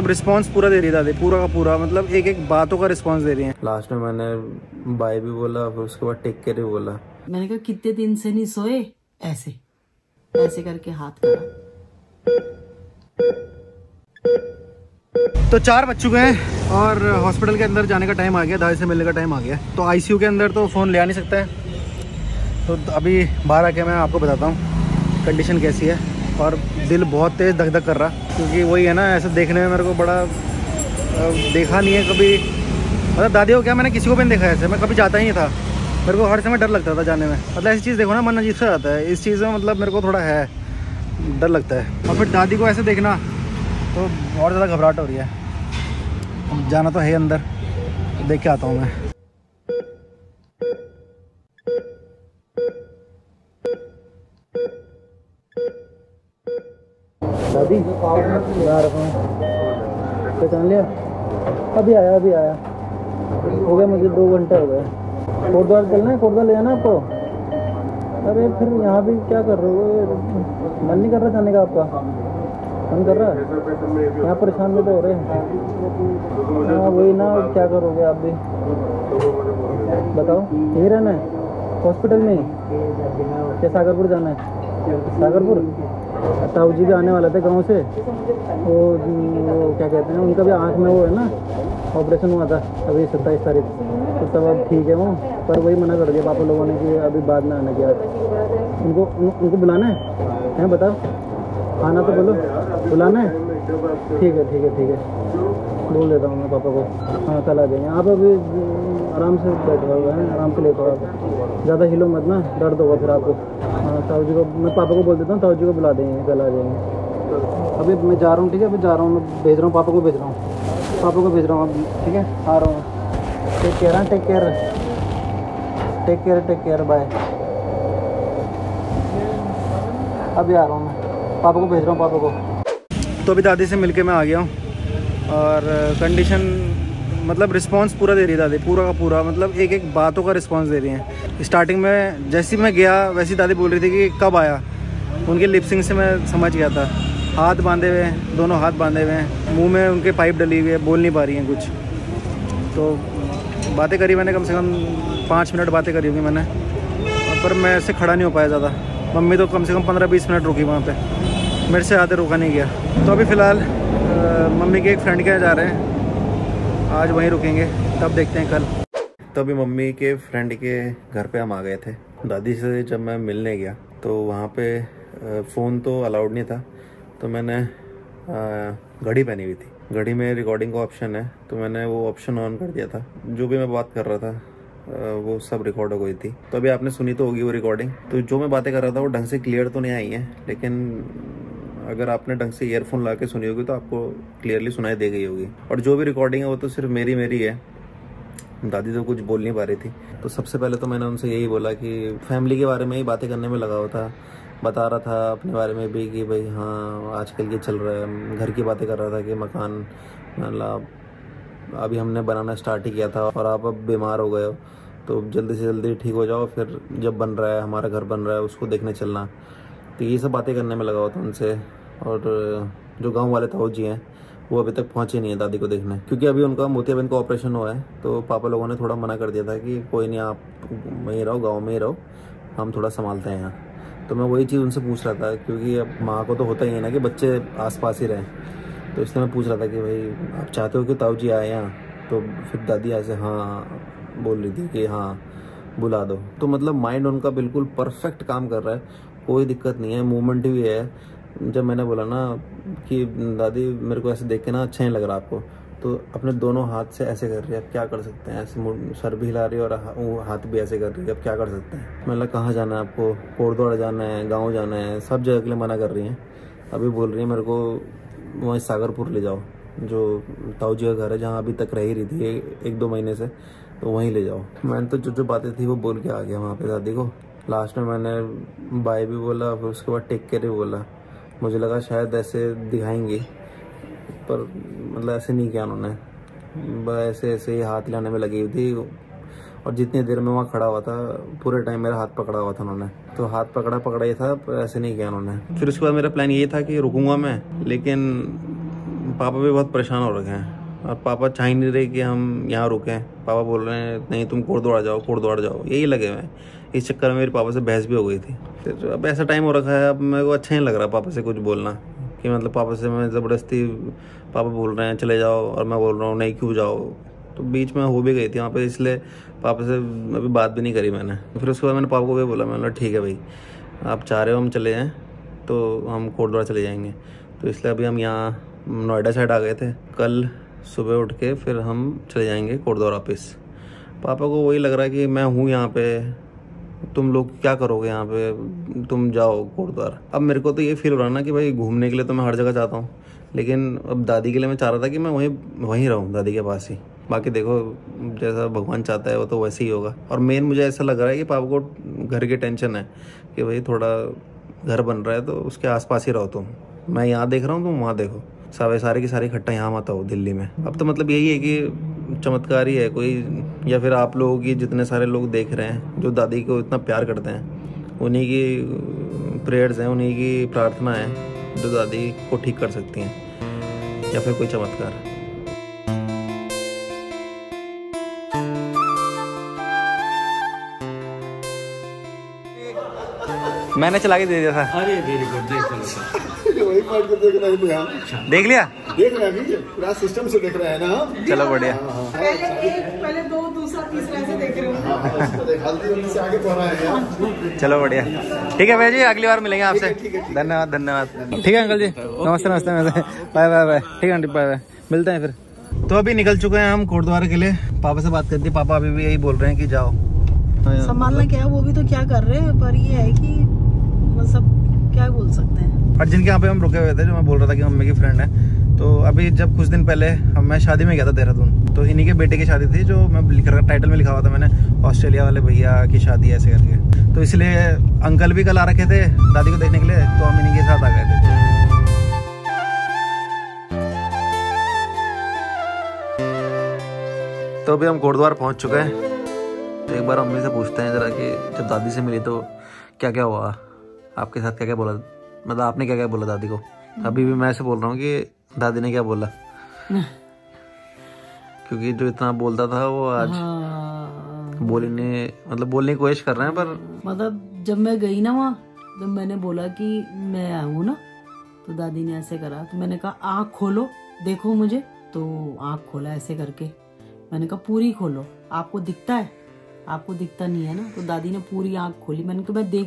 मतलब रिस्पांस पूरा दे रही है दादी, पूरा का पूरा, मतलब एक एक बातों का रिस्पांस दे रही है। लास्ट में मैंने बाय भी बोला, फिर उसके बाद टेक केयर भी बोला। मैंने कहा कितने दिन से नहीं सोए, ऐसे ऐसे करके हाथ करा। तो 4 बज चुके हैं और हॉस्पिटल के अंदर जाने का टाइम आ गया, दादी से मिलने का टाइम आ गया। तो आईसीयू के अंदर तो फ़ोन ले आ नहीं सकता है, तो अभी बाहर आके मैं आपको बताता हूँ कंडीशन कैसी है। और दिल बहुत तेज़ धक धक कर रहा, क्योंकि वही है ना, ऐसे देखने में मेरे को बड़ा देखा नहीं है कभी, मतलब दादी को क्या मैंने किसी को भी नहीं देखा ऐसे, मैं कभी जाता ही नहीं था, मेरे को हर समय डर लगता था जाने में। मतलब ऐसी चीज़ देखो ना मन अजीब सा जाता है, इस चीज़ में मतलब मेरे को थोड़ा है डर लगता है। और फिर दादी को ऐसे देखना तो और ज़्यादा घबराहट हो रही है। जाना तो है अंदर, देख के आता हूँ मैं। दादी पहचान लिया? अभी आया हो गया, मुझे 2 घंटे हो गए। कोटद्वार चलना है, कोटद्वार ले जाना आपको? अरे फिर यहाँ भी क्या कर रहे हो, मन नहीं कर रहा जाने का आपका? मन कर रहा है? यहाँ परेशान भी तो हो रहे हैं। हाँ वही ना, क्या करोगे आप भी, बताओ। यहीं रहना है हॉस्पिटल में क्या सागरपुर जाना है? सागरपुर ताऊ जी भी आने वाले थे गांव से, वो क्या कहते हैं, उनका भी आँख में वो है ना, ऑपरेशन हुआ था अभी 27 तारीख, तो तब अब ठीक है वो, पर वही मना कर दिया पापा लोगों ने कि अभी बाद में आने की। आज उनको बुलाना है बताओ, आना तो बोलो, बुलाना है? ठीक है बोल देता हूँ मैं पापा को। हाँ कल आ जाएंगे। आप अभी आराम से बैठे हुए हैं, आराम से लेटो आप, ज़्यादा हिलो मत ना, दर्द होगा फिर आपको। हाँ ताऊ जी को मैं पापा को बोल देता हूँ, ताऊ जी को बुला देंगे, कल आ जाएंगे। अभी मैं जा रहा हूँ, ठीक है, अभी जा रहा हूँ, मैं भेज रहा हूँ पापा को, भेज रहा हूँ अब, ठीक है, आ रहा हूँ। Take care, bye. अभी आ रहा हूँ मैं, पापा को भेज रहा हूँ, पापा को। तो अभी दादी से मिलके मैं आ गया हूँ और कंडीशन मतलब रिस्पांस पूरा दे रही है दादी, पूरा का पूरा, मतलब एक एक बातों का रिस्पांस दे रही हैं। स्टार्टिंग में जैसे मैं गया वैसी दादी बोल रही थी कि कब आया, उनके लिपसिंग से मैं समझ गया था। हाथ बांधे हुए हैं, दोनों हाथ बांधे हुए हैं, मुंह में उनके पाइप डली हुई है, बोल नहीं पा रही हैं कुछ। तो बातें करी मैंने, कम से कम 5 मिनट बातें करी होंगी मैंने, पर मैं ऐसे खड़ा नहीं हो पाया ज़्यादा। मम्मी तो कम से कम 15-20 मिनट रुकी वहाँ पे, मेरे से आते रुका नहीं गया। तो अभी फ़िलहाल मम्मी के एक फ्रेंड के यहाँ जा रहे हैं, आज वहीं रुकेंगे, तब देखते हैं कल। तो अभी मम्मी के फ्रेंड के घर पे हम आ गए थे। दादी से जब मैं मिलने गया तो वहाँ पे फ़ोन तो अलाउड नहीं था, तो मैंने घड़ी पहनी हुई थी, घड़ी में रिकॉर्डिंग का ऑप्शन है, तो मैंने वो ऑप्शन ऑन कर दिया था। जो भी मैं बात कर रहा था वो सब रिकॉर्ड हो गई थी। तो अभी आपने सुनी तो होगी वो रिकॉर्डिंग। तो जो मैं बातें कर रहा था वो ढंग से क्लियर तो नहीं आई है, लेकिन अगर आपने ढंग से ईयरफोन ला के सुनी होगी तो आपको क्लियरली सुनाई दे गई होगी। और जो भी रिकॉर्डिंग है वो तो सिर्फ मेरी है, दादी तो कुछ बोल नहीं पा रही थी। तो सबसे पहले तो मैंने उनसे यही बोला कि फैमिली के बारे में ही बातें करने में लगा हुआ था, बता रहा था अपने बारे में भी कि भाई हाँ आजकल ये चल रहा है, घर की बातें कर रहा था कि मकान मतलब अभी हमने बनाना स्टार्ट ही किया था और आप अब बीमार हो गए हो, तो जल्दी से जल्दी ठीक हो जाओ, फिर जब बन रहा है हमारा घर बन रहा है उसको देखने चलना। तो ये सब बातें करने में लगा हुआ था उनसे। और जो गांव वाले ताऊ जी हैं वो अभी तक पहुंचे नहीं है दादी को देखने, क्योंकि अभी उनका मोतियाबिंद का ऑपरेशन हुआ है, तो पापा लोगों ने थोड़ा मना कर दिया था कि कोई नहीं, आप वहीं रहो, गाँव में ही रहो, हम थोड़ा संभालते हैं यहाँ। तो मैं वही चीज़ उनसे पूछ रहा था, क्योंकि अब माँ को तो होता ही है ना कि बच्चे आसपास ही रहें, तो इसलिए मैं पूछ रहा था कि भाई आप चाहते हो कि ताऊ जी आए यहाँ? तो फिर दादी ऐसे हाँ बोल रही थी कि हाँ बुला दो। तो मतलब माइंड उनका बिल्कुल परफेक्ट काम कर रहा है, कोई दिक्कत नहीं है, मूवमेंट भी है। जब मैंने बोला ना कि दादी मेरे को ऐसे देख के ना अच्छा नहीं लग रहा आपको, तो अपने दोनों हाथ से ऐसे कर रही है, अब क्या कर सकते हैं, ऐसे सर भी हिला रही है और वो हाथ भी ऐसे कर रही है, अब क्या कर सकते हैं। मतलब कहाँ जाना है आपको, कोटद्वार जाना है, गाँव जाना है, सब जगह के लिए मना कर रही हैं। अभी बोल रही है मेरे को वहीं सागरपुर ले जाओ, जो ताऊ जी का घर है जहाँ अभी तक रह ही रही थी 1-2 महीने से, तो वहीं ले जाओ। मैंने तो जो बातें थी वो बोल के आ गया वहाँ पे दादी को। लास्ट में मैंने बाय भी बोला, फिर उसके बाद टेक केयर भी बोला। मुझे लगा शायद ऐसे दिखाएंगी, पर मतलब ऐसे नहीं किया उन्होंने, बस ऐसे ही हाथ लाने में लगी हुई थी। और जितनी देर में वहाँ खड़ा हुआ था पूरे टाइम मेरा हाथ पकड़ा हुआ था उन्होंने, तो हाथ पकड़ा ही था, पर ऐसे नहीं किया उन्होंने। फिर उसके बाद मेरा प्लान ये था कि रुकूंगा मैं, लेकिन पापा भी बहुत परेशान हो रखे हैं और पापा चाह ही नहीं रहे कि हम यहाँ रुकें। पापा बोल रहे हैं नहीं तुम कोटद्वार जाओ, कोटद्वार जाओ, यही लगे हुए हैं। इस चक्कर में मेरे पापा से बहस भी हो गई थी। फिर अब ऐसा टाइम हो रखा है, अब मेरे को अच्छा नहीं लग रहा पापा से कुछ बोलना, कि मतलब पापा से मैं ज़बरदस्ती, पापा बोल रहे हैं चले जाओ और मैं बोल रहा हूँ नहीं क्यों जाओ। तो बीच में हो भी गई थी वहाँ पे, इसलिए पापा से अभी बात भी नहीं करी मैंने। फिर उसके बाद मैंने पापा को भी बोला, मैंने बोला ठीक है भाई आप चाह रहे हो हम चले जाएँ तो हम कोटद्वार चले जाएंगे। तो इसलिए अभी हम यहाँ नोएडा साइड आ गए थे। कल सुबह उठ के फिर हम चले जाएंगे कोटद्वार वापस। पापा को वही लग रहा है कि मैं हूँ यहाँ पे, तुम लोग क्या करोगे यहाँ पे, तुम जाओ कोटद्वार। अब मेरे को तो ये फील हो रहा है ना कि भाई घूमने के लिए तो मैं हर जगह जाता हूँ, लेकिन अब दादी के लिए मैं चाह रहा था कि मैं वहीं रहूँ दादी के पास ही। बाकी देखो जैसा भगवान चाहता है वो तो वैसे ही होगा। और मेन मुझे ऐसा लग रहा है कि पापा को घर की टेंशन है कि भाई थोड़ा घर बन रहा है तो उसके आसपास ही रहो तुम। मैं यहाँ देख रहा हूँ तुम वहाँ देखो, सारे की सारी इकट्ठा यहाँ मत हो दिल्ली में। अब तो मतलब यही है कि चमत्कार ही है कोई, या फिर आप लोगों की जितने सारे लोग देख रहे हैं जो दादी को इतना प्यार करते हैं, उन्हीं की प्रेयर्स हैं, उन्हीं की प्रार्थना है जो दादी को ठीक कर सकती हैं, या फिर कोई चमत्कार। मैंने चला के दे दिया था। अरे वेरी गुड, वही पढ़ के देख रहे हैं यहाँ। देख लिया, देख रहे हैं पूरा सिस्टम से देख रहे हैं ना। चलो बढ़िया। पहले दो दूसरा तीसरा ऐसे देख रहे हो। से आगे पढ़ रहे हैं। चलो बढ़िया, ठीक है भैया जी, अगली बार मिलेंगे आपसे। धन्यवाद धन्यवाद। ठीक है अंकल जी, नमस्ते नमस्ते नमस्ते, बाय बाय बाय। ठीक है आंटी, बाय बाय, मिलते हैं फिर। तो अभी निकल चुके हैं हम कोटद्वार के लिए। पापा से बात करती, पापा अभी भी यही बोल रहे हैं कि जाओ। संभालना क्या है, वो भी तो क्या कर रहे हैं, पर ये है कि मतलब क्या बोल सकते हैं। और जिनके यहाँ पे हम रुके हुए थे, जो मैं बोल रहा था कि मम्मी की फ्रेंड है, तो अभी जब कुछ दिन पहले मैं शादी में गया था देहरादून, तो इन्हीं के बेटे की शादी थी, जो मैं लिख रहा टाइटल में लिखा हुआ था मैंने, ऑस्ट्रेलिया वाले भैया की शादी ऐसे करके। तो इसलिए अंकल भी कल आ रखे थे दादी को देखने के लिए, तो हम इन्हीं के साथ आ गए थे। तो अभी हम कोटद्वार पहुंच चुके हैं। तो एक बार मम्मी से पूछते हैं जरा कि जब दादी से मिली तो क्या क्या हुआ, आपके साथ क्या क्या बोला, मतलब आपने क्या क्या बोला दादी को। अभी भी मैं ऐसे बोल रहा हूँ कि दादी ने क्या बोला, क्योंकि जो इतना बोलता था वो आज बोलने की कोशिश कर रहे हैं। पर मतलब जब मैं गई ना वहाँ, जब मैंने बोला कि मैं आऊँ ना, तो दादी ने ऐसे करा, तो मैंने कहा आँख खोलो देखो मुझे, तो आँख खोला ऐसे करके। मैंने कहा पूरी खोलो, आपको दिखता है, आपको दिखता नहीं है ना। तो दादी ने पूरी आँख खोली। मैंने कहा मैं देख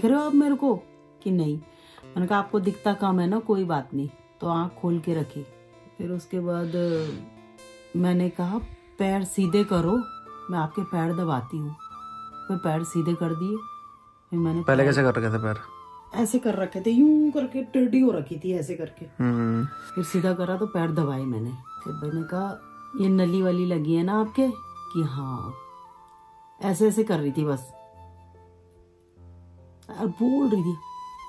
रहे हो आप मेरे को कि नहीं। मैंने कहा आपको दिखता कम है ना, कोई बात नहीं। तो आँख खोल के रखी। फिर उसके बाद मैंने कहा पैर सीधे करो, मैं आपके पैर दबाती हूँ। फिर पैर सीधे कर दिए। फिर मैंने पहले कैसे कर रखे थे पैर, ऐसे कर रखे थे, यूं करके टेढ़ी हो रखी थी ऐसे करके। फिर सीधा करा तो पैर दबाए मैंने। फिर मैंने कहा ये नली वाली लगी है ना आपके, कि हाँ। ऐसे ऐसे कर रही थी बस, और बोल रही थी,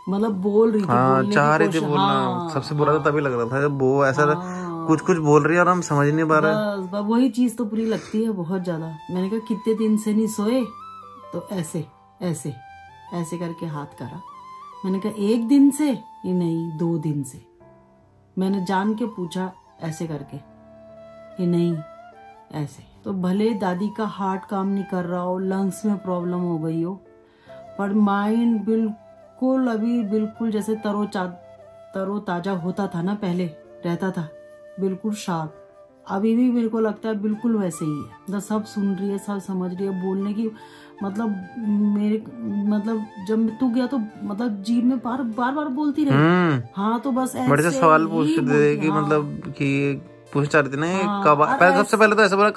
मतलब बोल रही थी, हाँ, चाह रही थी बोलना। हाँ, सबसे बुरा तो तभी लग रहा था जब वो ऐसा कुछ बोल रही है और हम समझ नहीं पा रहे। बस वही चीज तो बुरी लगती है बहुत ज्यादा। मैंने कहा कितने दिन से नहीं सोए, तो ऐसे ऐसे ऐसे करके हाथ करा। मैंने कहा एक दिन से, ये नहीं 2 दिन से। मैंने जान के पूछा ऐसे करके, ये नहीं ऐसे। तो भले दादी का हार्ट काम नहीं कर रहा हो, लंग्स में प्रॉब्लम हो गई हो, पर माइंड बिल्कुल अभी बिल्कुल जैसे तरो ताजा होता था ना, पहले रहता था, बिल्कुल शार्प। अभी भी मेरे को लगता है बिल्कुल वैसे ही है। मतलब सब सुन रही है, सब समझ रही है। बोलने की मतलब जब तू गया तो मतलब जीभ में बार बार बोलती रही। हाँ, तो बस ऐसे बड़े से सवाल पूछते थे कि मतलब कि पूछ चाह रही थी ना कब सबसे पहले तो ऐसा बोला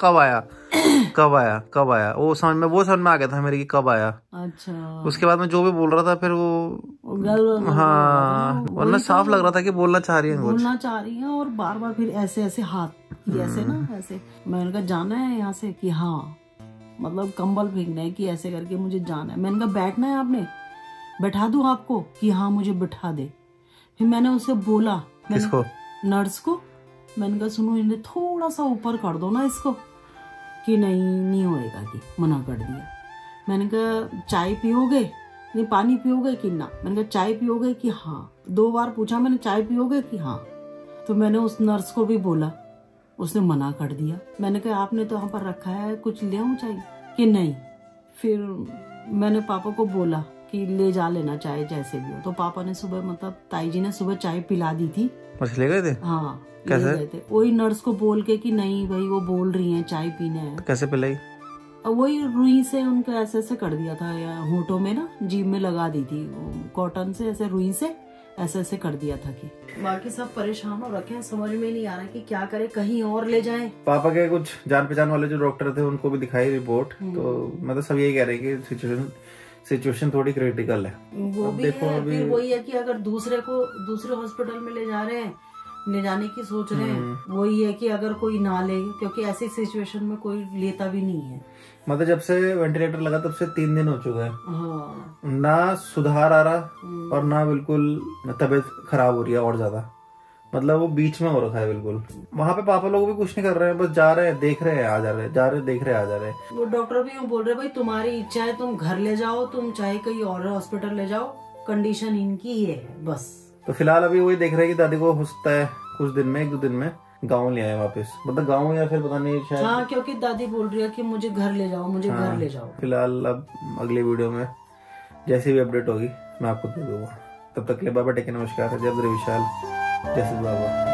कब आया वो समझ में आ गया था मेरे की कब आया। अच्छा, उसके बाद में जो भी बोल रहा था फिर वो हाँ, वरना साफ लग रहा था कि बोलना चाह रही है और बार बार फिर ऐसे ऐसे हाथ ऐसे ना ऐसे। मैंने कहा जाना है यहाँ से, कि हाँ, मतलब कंबल फेंकना है कि ऐसे करके मुझे जाना है। मैंने कहा बैठना है आपने, बैठा दूं आपको, कि हाँ मुझे बैठा दे। फिर मैंने उससे बोला, किसको, नर्स को। मैंने कहा सुनो, इन्हें थोड़ा सा ऊपर कर दो ना इसको, कि नहीं होएगा, कि मना कर दिया। मैंने कहा चाय पियोगे, नहीं पानी पियोगे कि ना। मैंने कहा चाय पियोगे कि हाँ। 2 बार पूछा मैंने, चाय पियोगे कि हाँ। तो मैंने उस नर्स को भी बोला, उसने मना कर दिया। मैंने कहा आपने तो यहाँ पर रखा है, कुछ ले आऊं चाहिए कि नहीं। फिर मैंने पापा को बोला कि ले जा लेना चाहे जैसे भी हो। तो पापा ने सुबह मतलब ताई जी ने सुबह चाय पिला दी थी। ले गए थे? हाँ कैसे? ले गए थे। वही नर्स को बोल के कि नहीं भाई वो बोल रही हैं चाय पीने है। तो कैसे पिलाई? वही रुई से उनको ऐसे ऐसे कर दिया था, या होठों में ना जीभ में लगा दी थी कॉटन से, ऐसे रुई से ऐसे ऐसे कर दिया था। कि बाकी सब परेशान हो रखे हैं, समझ में नहीं आ रहा कि क्या करे, कहीं और ले जाएं। पापा के कुछ जान पहचान वाले जो डॉक्टर थे उनको भी दिखाई रिपोर्ट, तो मतलब सब यही कह रहे हैं कि सिचुएशन थोड़ी क्रिटिकल है। वो भी है, फिर वही है कि अगर दूसरे हॉस्पिटल में ले जा रहे हैं, ले जाने की सोच रहे हैं, वही है कि अगर कोई ना ले, क्योंकि ऐसी सिचुएशन में कोई लेता भी नहीं है। मतलब जब से वेंटिलेटर लगा तब से 3 दिन हो चुका है। हाँ। ना सुधार आ रहा और ना बिल्कुल तबीयत खराब हो रही है और ज्यादा, मतलब वो बीच में हो रखा है बिल्कुल। वहाँ पे पापा लोग भी कुछ नहीं कर रहे हैं, बस जा रहे हैं, देख रहे हैं, आ जा रहे हैं, जा रहे हैं, देख रहे हैं, आ जा रहे हैं। वो डॉक्टर भी बोल रहे भाई तुम्हारी इच्छा है, तुम घर ले जाओ, तुम चाहे कहीं और हॉस्पिटल ले जाओ, कंडीशन इनकी ही है बस। तो फिलहाल अभी वही देख रहे हैं कि दादी को हो सकता है कुछ दिन में, 1-2 दिन में गाँव ले आए वापस, मतलब गाँव या फिर पता नहीं शायद। हाँ, क्योंकि दादी बोल रही है कि मुझे घर ले जाओ, मुझे घर ले जाओ। फिलहाल अब अगली वीडियो में जैसी भी अपडेट होगी मैं आपको दे दूंगा। तब तक के लिए बाबा टेक, नमस्कार, जय श्री विशाल, जय श्री बाबा।